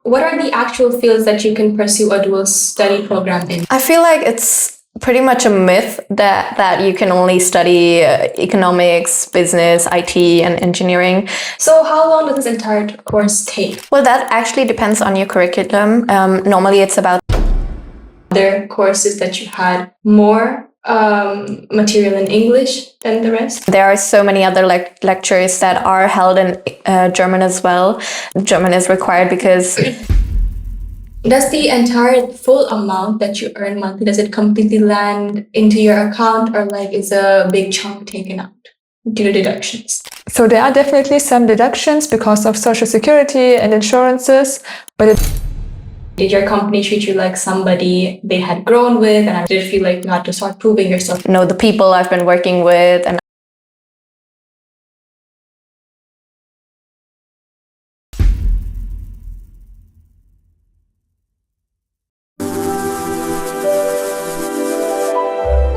what are the actual fields that you can pursue a dual study program in? I feel like it's pretty much a myth that you can only study economics, business, IT, and engineering. So how long does this entire course take? Well, that actually depends on your curriculum. Normally it's about other courses that you had more material in English than the rest? There are so many other lectures that are held in German as well. German is required because... Does the entire full amount that you earn monthly, does it completely land into your account, or like is a big chunk taken out due to deductions? So there are definitely some deductions because of social security and insurances, but did your company treat you like somebody they had grown with, and did it feel like you had to start proving yourself? No, the people I've been working with and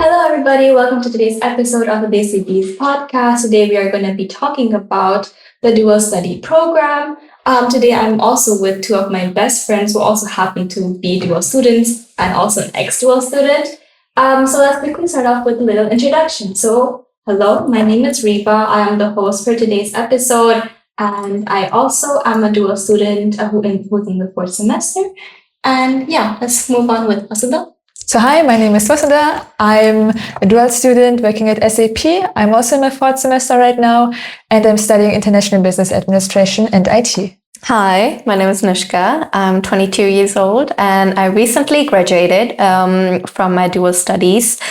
Hello everybody, welcome to today's episode of the DEsiBeezz podcast. Today we are going to be talking about the dual study program. Today I'm also with two of my best friends who also happen to be dual students and also an ex-dual student. So let's quickly start off with a little introduction. So hello, my name is Reba. I am the host for today's episode, and I also am a dual student who's in the fourth semester. And yeah, let's move on with Vasudha. So hi, my name is Vasudha. I'm a dual student working at SAP. I'm also in my fourth semester right now, and I'm studying International Business Administration and IT. Hi, my name is Nushka. I'm 22 years old and I recently graduated from my dual studies,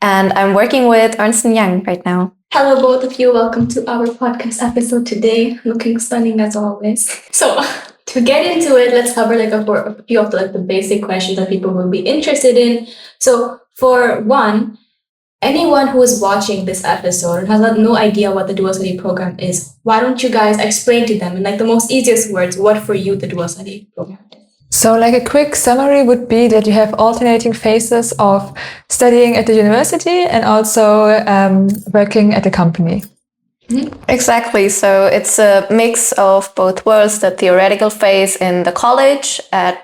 and I'm working with Ernst & Young right now. Hello both of you, welcome to our podcast episode today. Looking stunning as always. So to get into it, let's cover a few of the basic questions that people will be interested in. So for one, anyone who is watching this episode and has no idea what the dual study program is, why don't you guys explain to them in the most easiest words what for you the dual study program is? So a quick summary would be that you have alternating phases of studying at the university and also working at a company. Mm-hmm. Exactly. So it's a mix of both worlds, the theoretical phase in the college at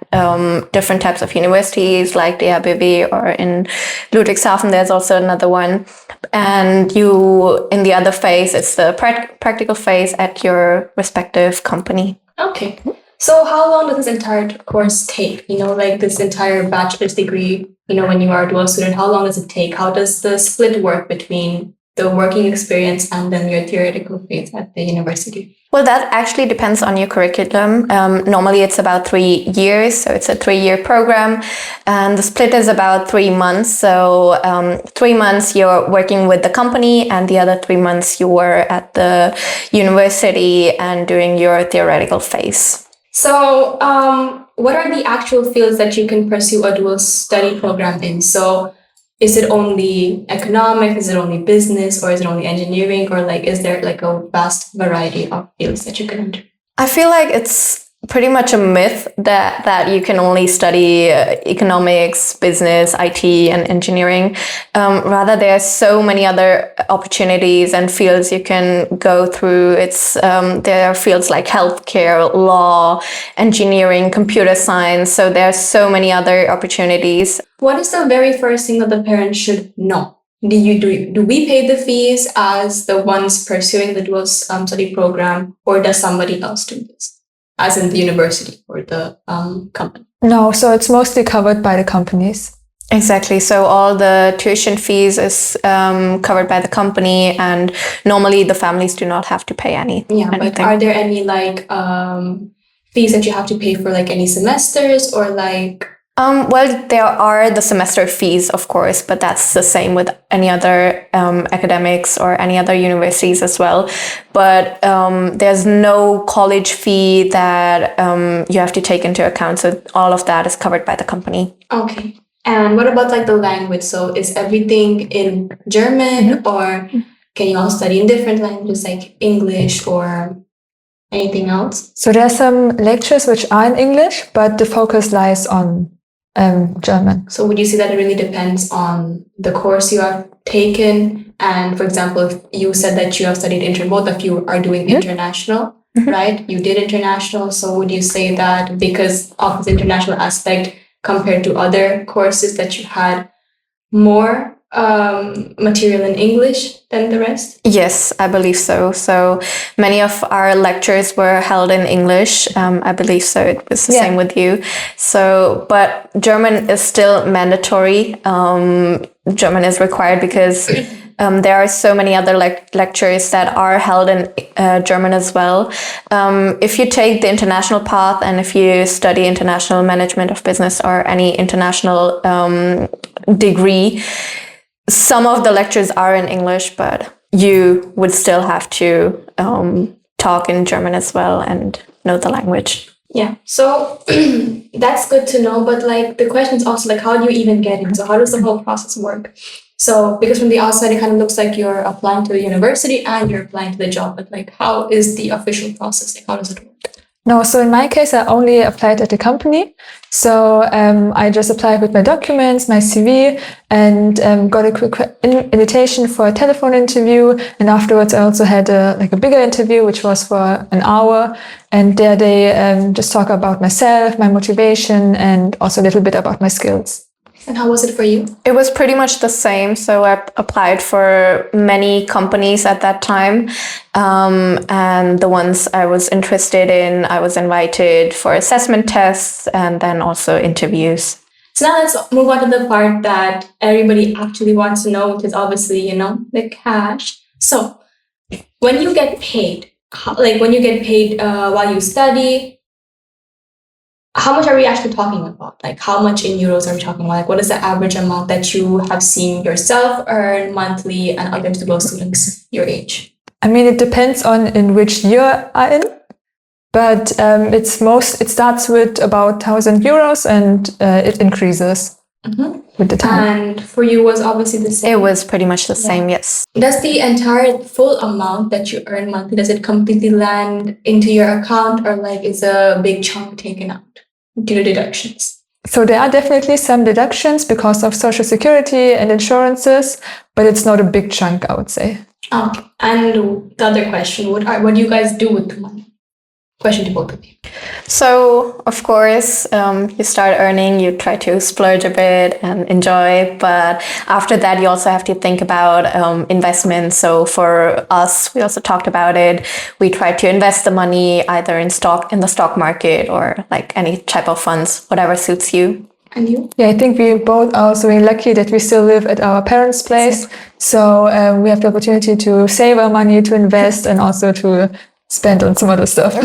different types of universities like DEsiBeezz, or in Ludwigshafen there's also another one. And you, in the other phase, it's the practical phase at your respective company. Okay. So how long does this entire course take? This entire bachelor's degree, when you are a dual student, how long does it take? How does the split work between the working experience and then your theoretical phase at the university? Well, that actually depends on your curriculum. Normally it's about 3 years, so it's a 3-year program, and the split is about 3 months. So 3 months you're working with the company, and the other 3 months you were at the university and doing your theoretical phase. So what are the actual fields that you can pursue a dual study program in? So is it only economics? Is it only business? Or is it only engineering? Or is there a vast variety of fields that you can enter? I feel like it's pretty much a myth that you can only study economics, business, IT, and engineering. Rather, there are so many other opportunities and fields you can go through. There are fields like healthcare, law, engineering, computer science. So there are so many other opportunities. What is the very first thing that the parents should know? Do we pay the fees as the ones pursuing the dual study program, or does somebody else do this? As in the university or the company? No, so it's mostly covered by the companies. Exactly. So all the tuition fees is covered by the company, and normally the families do not have to pay anything. Yeah, but are there any fees that you have to pay for any semesters or well, there are the semester fees, of course, but that's the same with any other academics or any other universities as well. But there's no college fee that you have to take into account. So all of that is covered by the company. Okay. And what about the language? So is everything in German, or can you also study in different languages like English or anything else? So there are some lectures which are in English, but the focus lies on German. So would you say that it really depends on the course you have taken? And for example, if you said that you have studied both of you are doing international, right? You did international. So would you say that because of the international aspect compared to other courses that you had more material in English than the rest? Yes, I believe so. So many of our lectures were held in English. I believe so. It was the same with you. So, but German is still mandatory. German is required because there are so many other lectures that are held in German as well. If you take the international path and if you study international management of business or any international degree, some of the lectures are in English, but you would still have to talk in German as well and know the language. Yeah, so that's good to know. But like the question is also like, how do you even get in? So how does the whole process work? So because from the outside, it kind of looks like you're applying to the university and you're applying to the job. But like, how is the official process? Like, how does it work? No, so in my case, I only applied at the company. So I just applied with my documents, my CV, and got a quick invitation for a telephone interview. And afterwards, I also had a bigger interview, which was for an hour. And there they just talk about myself, my motivation, and also a little bit about my skills. And how was it for you? It was pretty much the same. So I applied for many companies at that time. And the ones I was interested in, I was invited for assessment tests and then also interviews. So now let's move on to the part that everybody actually wants to know, which is obviously, the cash. So when you get paid, while you study, how much are we actually talking about? Like, how much in euros are we talking about? Like, what is the average amount that you have seen yourself earn monthly and other dual students your age? I mean, it depends on in which year are in, but it starts with about 1,000 euros and it increases with the time. And for you was obviously the same? It was pretty much the same, yes. Does the entire full amount that you earn monthly, does it completely land into your account, or like is a big chunk taken out due to deductions? So there are definitely some deductions because of social security and insurances, but it's not a big chunk, I would say. Okay. And the other question, what do you guys do with the money? Question to both of you. So, of course, you start earning, you try to splurge a bit and enjoy. But after that, you also have to think about investments. So for us, we also talked about it. We try to invest the money either in the stock market or like any type of funds, whatever suits you. And you? Yeah, I think we both are also really lucky that we still live at our parents' place. So we have the opportunity to save our money, to invest, and also to spend on some other stuff.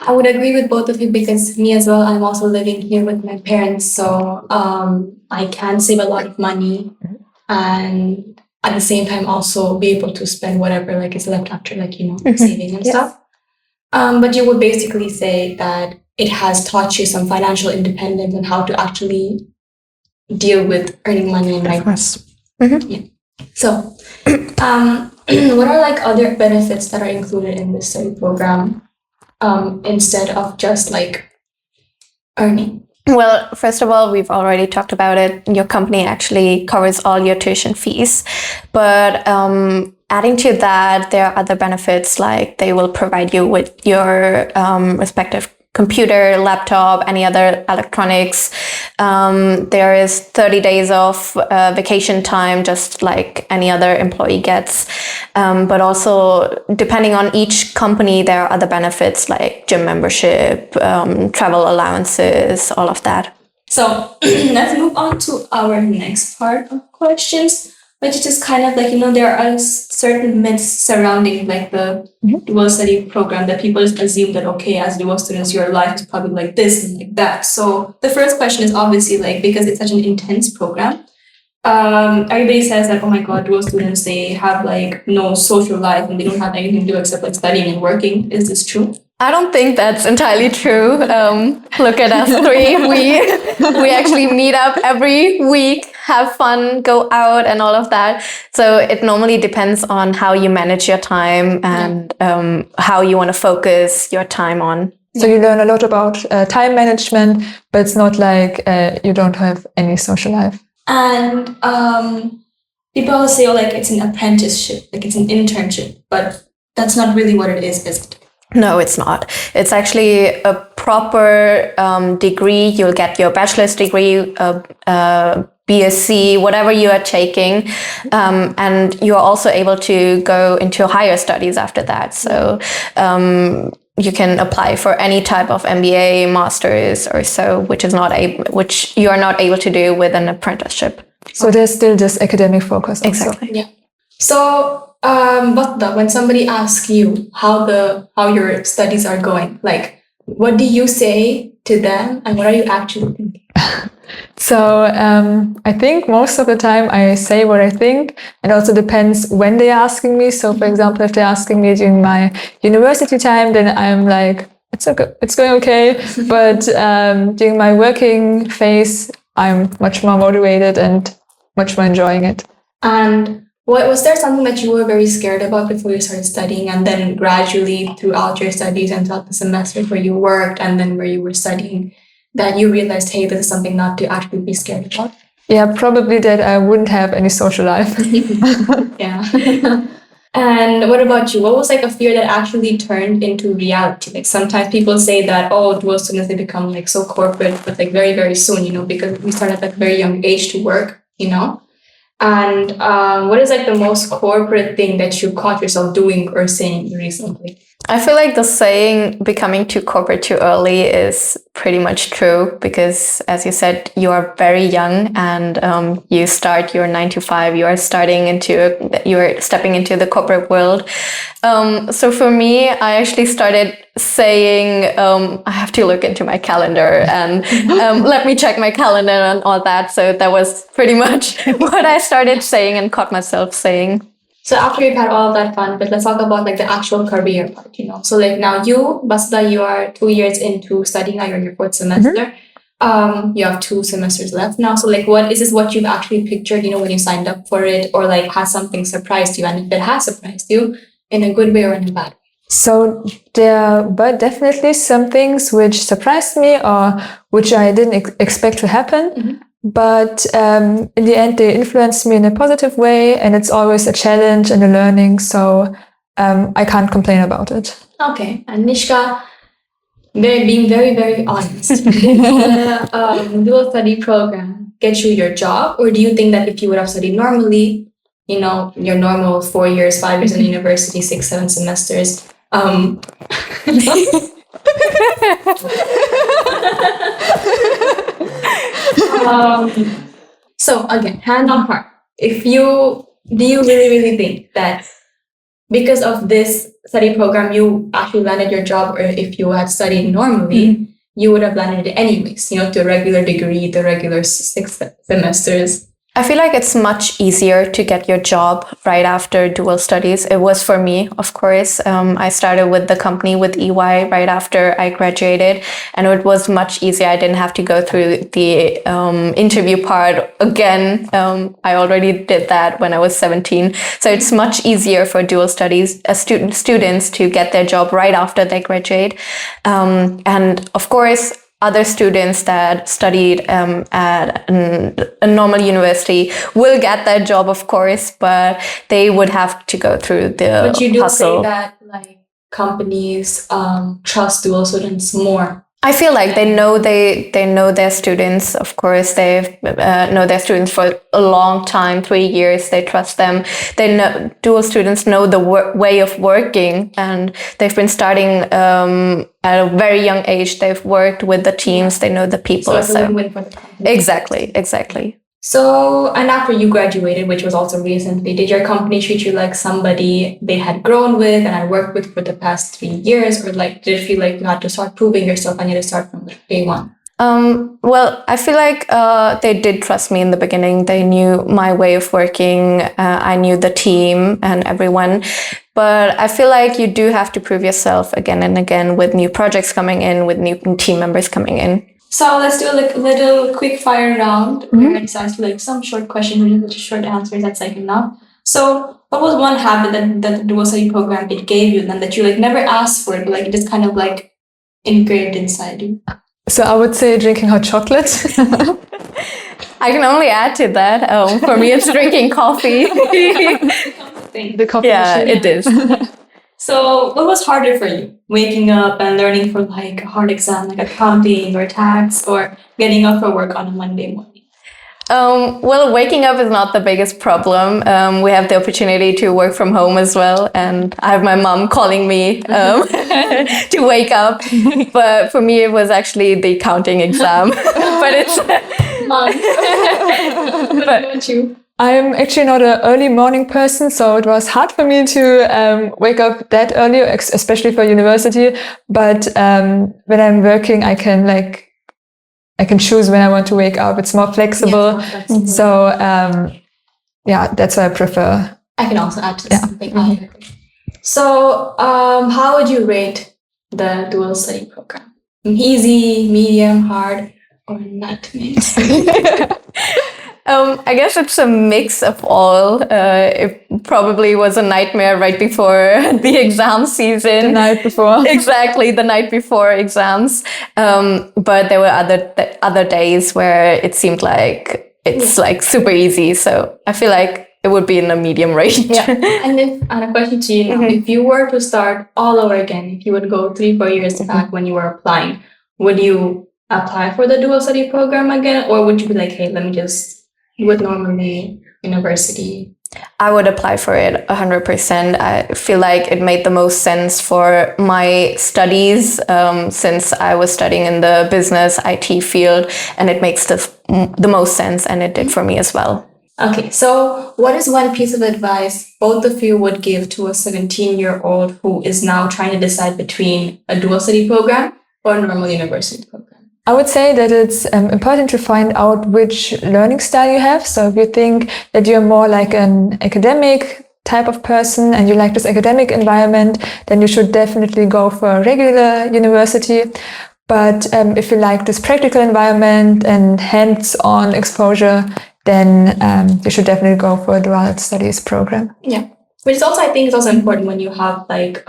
I would agree with both of you because me as well, I'm also living here with my parents. So I can save a lot of money and at the same time also be able to spend whatever like is left after saving and stuff. But you would basically say that it has taught you some financial independence and how to actually deal with earning money and Of course. Yeah. So, what are like other benefits that are included in this study program instead of just like earning? Well, first of all, we've already talked about it. Your company actually covers all your tuition fees. But adding to that, there are other benefits like they will provide you with your respective computer, laptop, any other electronics. There is 30 days of vacation time, just like any other employee gets. But also, depending on each company, there are other benefits like gym membership, travel allowances, all of that. So let's move on to our next part of questions, which is just kind of like, there are certain myths surrounding like the dual study program that people just assume that, okay, as dual students, your life is probably like this and like that. So the first question is obviously like, because it's such an intense program, everybody says that, oh my God, dual students, they have like no social life and they don't have anything to do except like studying and working. Is this true? I don't think that's entirely true. Look at us three. We actually meet up every week, have fun, go out and all of that. So it normally depends on how you manage your time and how you want to focus your time on. So you learn a lot about time management, but it's not like you don't have any social life. And people always say, oh, like it's an apprenticeship, like it's an internship, but that's not really what it is it? No, it's not. It's actually a proper degree. You'll get your bachelor's degree, BSc, whatever you are taking, and you're also able to go into higher studies after that. So you can apply for any type of MBA, master's, or so, which you are not able to do with an apprenticeship. So there's still this academic focus also. Exactly. Yeah. So, when somebody asks you how your studies are going, like, what do you say to them, and what are you actually thinking? So I think most of the time I say what I think. It also depends when they're asking me. So for example, if they're asking me during my university time, then I'm like, it's okay, it's going okay. But during my working phase, I'm much more motivated and much more enjoying it. And was there something that you were very scared about before you started studying, and then gradually throughout your studies and throughout the semesters where you worked and then where you were studying, that you realized, hey, this is something not to actually be scared about? Yeah, probably that I wouldn't have any social life. Yeah. And what about you? What was like a fear that actually turned into reality? Like sometimes people say that, oh, dual students, they become like so corporate, but like very, very soon, because we start at like a very young age to work, And what is like the most corporate thing that you caught yourself doing or saying recently? I feel like the saying becoming too corporate too early is pretty much true because, as you said, you are very young and you start your 9 to 5. You are stepping into the corporate world. So for me, I actually started saying I have to look into my calendar and let me check my calendar and all that. So that was pretty much what I started saying and caught myself saying. So after you've had all of that fun, but let's talk about like the actual career part, So like now you, Basda, you are 2 years into studying, now you're in your 4th semester. You have 2 semesters left now. So like what you've actually pictured, when you signed up for it, or like has something surprised you? And if it has surprised you, in a good way or in a bad way? So there were definitely some things which surprised me or which I didn't expect to happen. But in the end, they influenced me in a positive way, and it's always a challenge and a learning. So I can't complain about it. Okay, and Nishka, being very, very honest, did the dual study program get you your job, or do you think that if you would have studied normally, your normal 4 years, 5 years in university, 6, 7 semesters, so again, hand on heart, do you really think that because of this study program, you actually landed your job, or if you had studied normally, you would have landed it anyways, to a regular degree, the regular 6 semesters? I feel like it's much easier to get your job right after dual studies. It was for me, of course. I started with the company with EY right after I graduated, and it was much easier. I didn't have to go through the interview part again. I already did that when I was 17. So it's much easier for dual studies students to get their job right after they graduate. And of course, other students that studied at a normal university will get that job, of course, but they would have to go through the But you do hustle. say that like companies trust dual students more. I feel like they know their students. Of course, they know their students for a long time, 3 years. They trust them. They know dual students know the way of working, and they've been starting at a very young age. They've worked with the teams. They know the people. So it's a win-win for the company. Exactly. So, and after you graduated, which was also recently, did your company treat you like somebody they had grown with and had worked with for the past 3 years? Or like, did it feel like you had to start proving yourself and you had to start from day one? Well, I feel like they did trust me in the beginning. They knew my way of working. I knew the team and everyone. But I feel like you do have to prove yourself again and again with new projects coming in, with new team members coming in. So let's do like a little quick fire round where I just ask you like some short questions with short answers. That's like enough. So what was one habit that the dual study program it gave you then that you like never asked for it, but like it just kind of like engraved inside you? So I would say drinking hot chocolate. I can only add to that. For me, it's drinking coffee. The coffee Yeah, machine. it is. So, what was harder for you? Waking up and learning for like a hard exam, like accounting or tax, or getting up for work on a Monday morning? Well, waking up is not the biggest problem. We have the opportunity to work from home as well, and I have my mom calling me to wake up. But for me, it was actually the accounting exam. But it's Mom. What about you? I'm actually not an early morning person, so it was hard for me to wake up that early, especially for university. But when I'm working, I can choose when I want to wake up. It's more flexible. Yes, more flexible. So yeah, that's what I prefer. I can also add to this something. I agree. So, how would you rate the dual study program? Easy, medium, hard, or nightmare? I guess it's a mix of all. It probably was a nightmare right before the exam season. The night before. Exactly, the night before exams. But there were other days where it seemed like it's like super easy. So I feel like it would be in a medium range. Yeah. And a question to you now, if you were to start all over again, if you would go 3-4 years back when you were applying, would you apply for the dual study program again? Or would you be like, hey, let me just with normally university? I would apply for it 100%. I feel like it made the most sense for my studies since I was studying in the business IT field, and it makes the most sense, and it did for me as well. Okay, so what is one piece of advice both of you would give to a 17-year-old who is now trying to decide between a dual study program or a normal university program? I would say that it's important to find out which learning style you have. So if you think that you're more like an academic type of person and you like this academic environment, then you should definitely go for a regular university. But if you like this practical environment and hands-on exposure, then you should definitely go for a dual studies program. Yeah, which is also, I think, is also important when you have like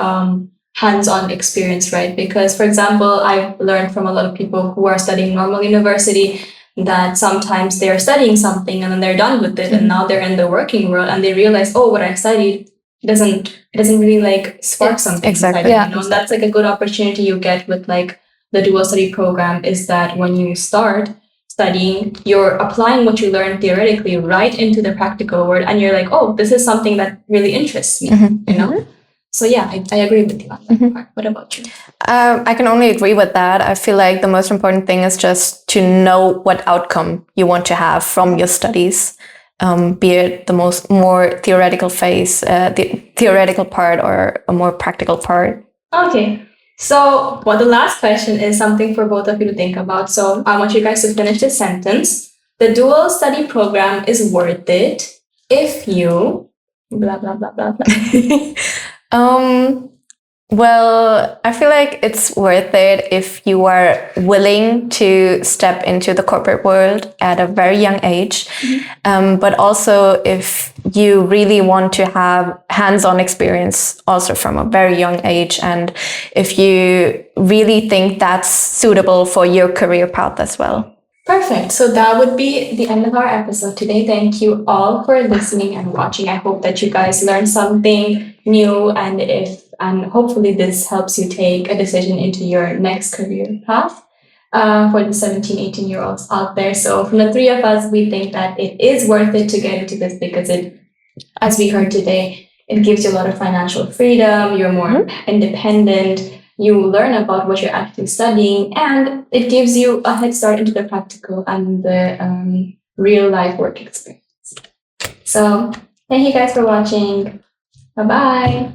hands-on experience, right? Because, for example, I've learned from a lot of people who are studying normal university that sometimes they're studying something and then they're done with it, and now they're in the working world and they realize, oh, what I studied doesn't really like spark something. Exactly. Yeah. You know? And that's like a good opportunity you get with like the dual study program, is that when you start studying, you're applying what you learned theoretically right into the practical world, and you're like, oh, this is something that really interests me, you know? So yeah, I agree with you on that part. What about you? I can only agree with that. I feel like the most important thing is just to know what outcome you want to have from your studies, be it the more theoretical phase, the theoretical part, or a more practical part. Okay. So, well, the last question is something for both of you to think about. So I want you guys to finish this sentence. The dual study program is worth it if you blah, blah, blah, blah, blah. Well, I feel like it's worth it if you are willing to step into the corporate world at a very young age, but also if you really want to have hands-on experience also from a very young age, and if you really think that's suitable for your career path as well. Perfect. So that would be the end of our episode today. Thank you all for listening and watching. I hope that you guys learned something new, and hopefully this helps you take a decision into your next career path for the 17, 18-year-olds out there. So from the three of us, we think that it is worth it to get into this because it, as we heard today, it gives you a lot of financial freedom. You're more independent. You learn about what you're actually studying, and it gives you a head start into the practical and the real life work experience. So thank you guys for watching. Bye-bye.